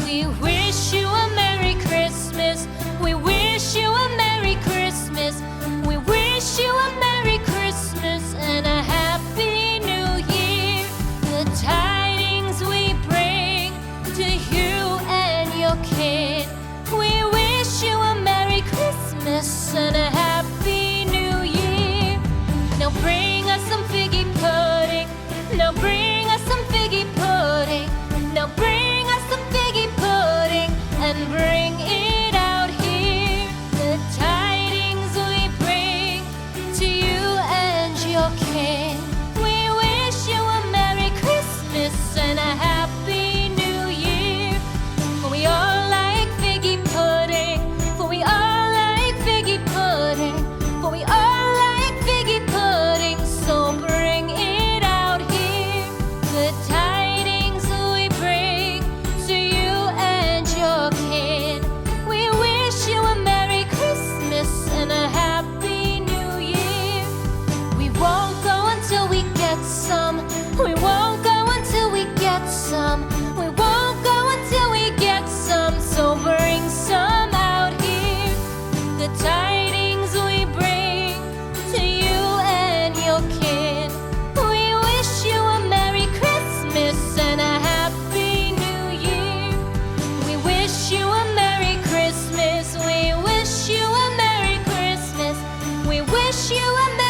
We wish you a Merry Christmas. We wish you a Merry Christmas. We wish you a Merry Christmas and a Happy New Year. The tidings we bring to you and your kid. We wish you a Merry Christmas and a Happy New Year. Now bring us some figgy pudding. Now bring us some figgy pudding. Now bring us some figgy pudding and bring it out here. The tidings we bring to you and your king. We wish you a Merry Christmas and a Happy New Year. For we all like figgy pudding. For we all like figgy pudding. For we all like figgy pudding. So bring it out here. The tidings we bring to you and your kid. We wish you a Merry Christmas and a Happy New Year. We won't go until we get some. We won't go until we get some. We won't go until we get some. So bring some out here. The tidings we bring to you and your kid. We wish you a Merry Christmas and a Happy New Year. We wish you a Merry Christmas. We wish you a Merry Christmas. We wish you a Merry